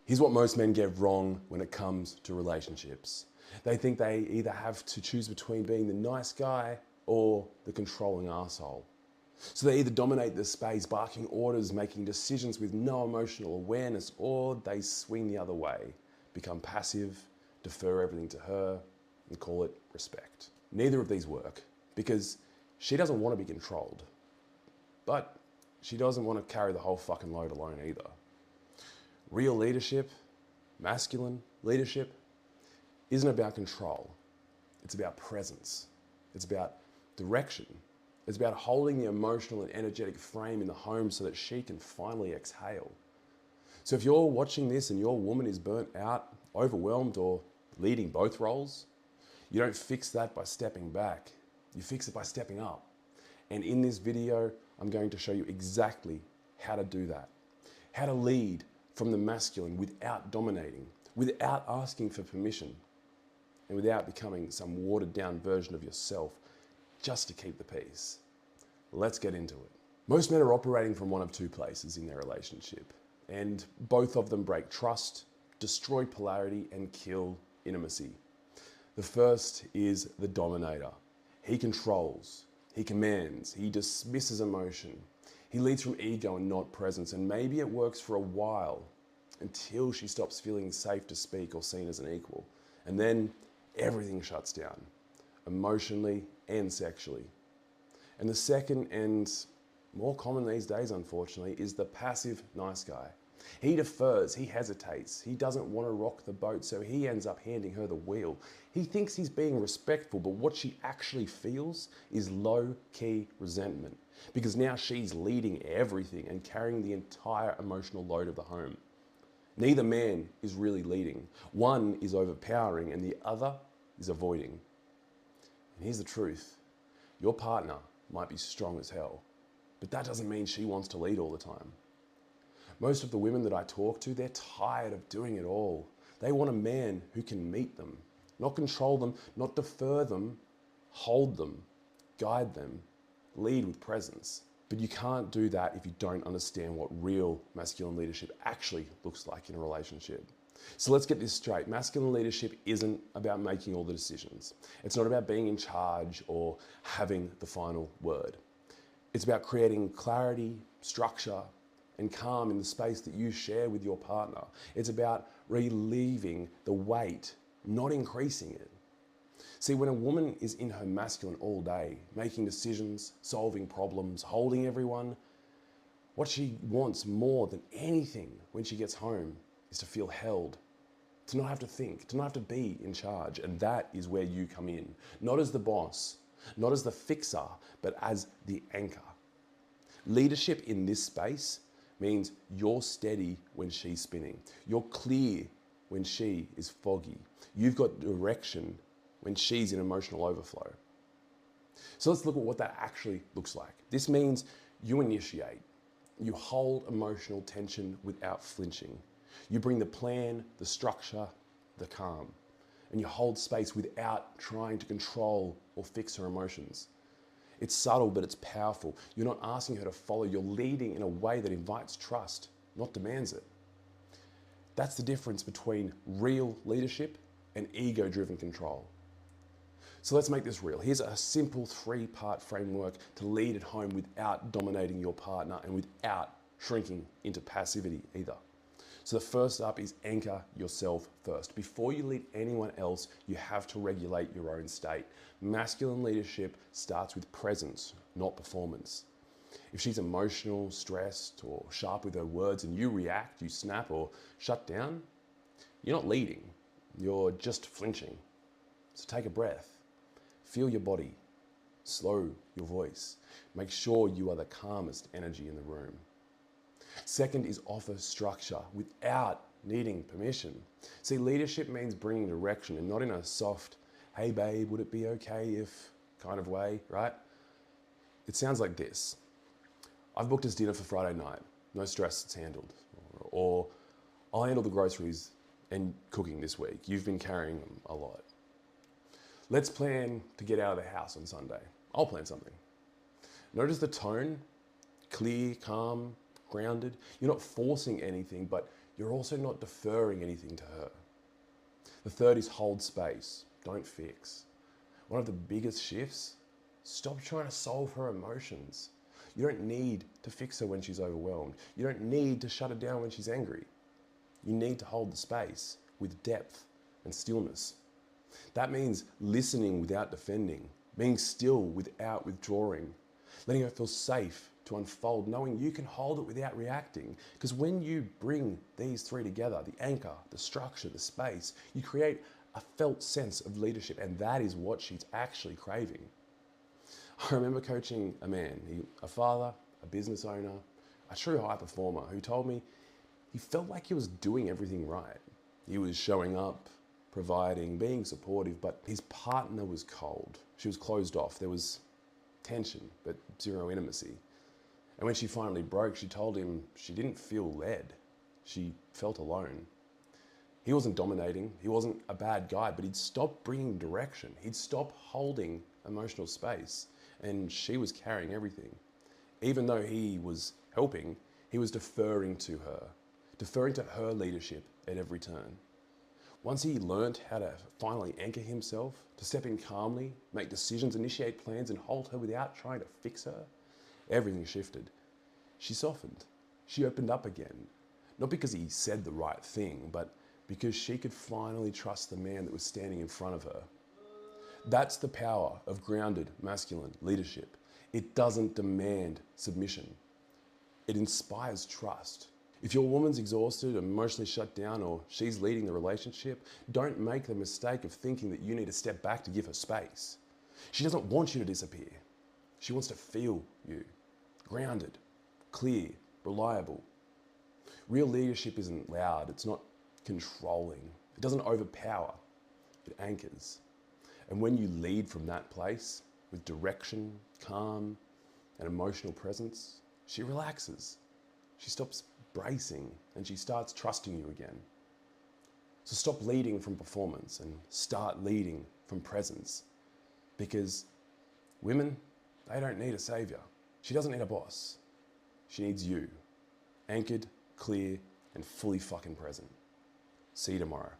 Here's what most men get wrong when it comes to relationships. They think they either have to choose between being the nice guy or the controlling asshole. So they either dominate the space, barking orders, making decisions with no emotional awareness, or they swing the other way, become passive, defer everything to her, and call it respect. Neither of these work because she doesn't want to be controlled, but she doesn't want to carry the whole fucking load alone either. Real leadership, masculine leadership, isn't about control. It's about presence. It's about direction. It's about holding the emotional and energetic frame in the home so that she can finally exhale. So if you're watching this and your woman is burnt out, overwhelmed, or leading both roles, you don't fix that by stepping back. You fix it by stepping up. And in this video, I'm going to show you exactly how to do that. How to lead from the masculine without dominating, without asking for permission, and without becoming some watered down version of yourself just to keep the peace. Let's get into it. Most men are operating from one of two places in their relationship, and both of them break trust, destroy polarity, and kill intimacy. The first is the dominator. He controls, he commands, he dismisses emotion. He leads from ego and not presence, and maybe it works for a while until she stops feeling safe to speak or seen as an equal. And then everything shuts down, emotionally and sexually. And the second, and more common these days unfortunately, is the passive nice guy. He defers, he hesitates, he doesn't want to rock the boat, so he ends up handing her the wheel. He thinks he's being respectful, but what she actually feels is low-key resentment, because now she's leading everything and carrying the entire emotional load of the home. Neither man is really leading. One is overpowering and the other is avoiding. And here's the truth. Your partner might be strong as hell, but that doesn't mean she wants to lead all the time. Most of the women that I talk to, they're tired of doing it all. They want a man who can meet them, not control them, not defer them, hold them, guide them, lead with presence. But you can't do that if you don't understand what real masculine leadership actually looks like in a relationship. So let's get this straight. Masculine leadership isn't about making all the decisions. It's not about being in charge or having the final word. It's about creating clarity, structure, and calm in the space that you share with your partner. It's about relieving the weight, not increasing it. See, when a woman is in her masculine all day, making decisions, solving problems, holding everyone, what she wants more than anything when she gets home is to feel held, to not have to think, to not have to be in charge. And that is where you come in. Not as the boss, not as the fixer, but as the anchor. Leadership in this space means you're steady when she's spinning. You're clear when she is foggy. You've got direction when she's in emotional overflow. So let's look at what that actually looks like. This means you initiate. You hold emotional tension without flinching. You bring the plan, the structure, the calm. And you hold space without trying to control or fix her emotions. It's subtle, but it's powerful. You're not asking her to follow. You're leading in a way that invites trust, not demands it. That's the difference between real leadership and ego-driven control. So let's make this real. Here's a simple 3-part framework to lead at home without dominating your partner and without shrinking into passivity either. So the first up is anchor yourself first. Before you lead anyone else, you have to regulate your own state. Masculine leadership starts with presence, not performance. If she's emotional, stressed, or sharp with her words and you react, you snap or shut down, you're not leading, you're just flinching. So take a breath, feel your body, slow your voice. Make sure you are the calmest energy in the room. Second is offer structure without needing permission. See, leadership means bringing direction and not in a soft, hey babe, would it be okay if kind of way, right? It sounds like this. I've booked us dinner for Friday night. No stress, it's handled. Or I'll handle the groceries and cooking this week. You've been carrying them a lot. Let's plan to get out of the house on Sunday. I'll plan something. Notice the tone, clear, calm, grounded. You're not forcing anything, but you're also not deferring anything to her. The third is hold space, don't fix. One of the biggest shifts, stop trying to solve her emotions. You don't need to fix her when she's overwhelmed. You don't need to shut her down when she's angry. You need to hold the space with depth and stillness. That means listening without defending, being still without withdrawing, letting her feel safe to unfold, knowing you can hold it without reacting. Because when you bring these three together, the anchor, the structure, the space, you create a felt sense of leadership, and that is what she's actually craving. I remember coaching a man, a father, a business owner, a true high performer, who told me he felt like he was doing everything right. He was showing up, providing, being supportive, but his partner was cold. She was closed off. There was tension, but zero intimacy. And when she finally broke, she told him she didn't feel led. She felt alone. He wasn't dominating. He wasn't a bad guy, but he'd stopped bringing direction. He'd stopped holding emotional space, and she was carrying everything. Even though he was helping, he was deferring to her leadership at every turn. Once he learned how to finally anchor himself, to step in calmly, make decisions, initiate plans, and hold her without trying to fix her, everything shifted. She softened. She opened up again. Not because he said the right thing, but because she could finally trust the man that was standing in front of her. That's the power of grounded masculine leadership. It doesn't demand submission. It inspires trust. If your woman's exhausted, emotionally shut down, or she's leading the relationship, don't make the mistake of thinking that you need to step back to give her space. She doesn't want you to disappear. She wants to feel you. Grounded, clear, reliable. Real leadership isn't loud. It's not controlling. It doesn't overpower. It anchors. And when you lead from that place with direction, calm, and emotional presence, she relaxes. She stops bracing and she starts trusting you again. So stop leading from performance and start leading from presence. Because women, they don't need a savior. She doesn't need a boss. She needs you. Anchored, clear, and fully fucking present. See you tomorrow.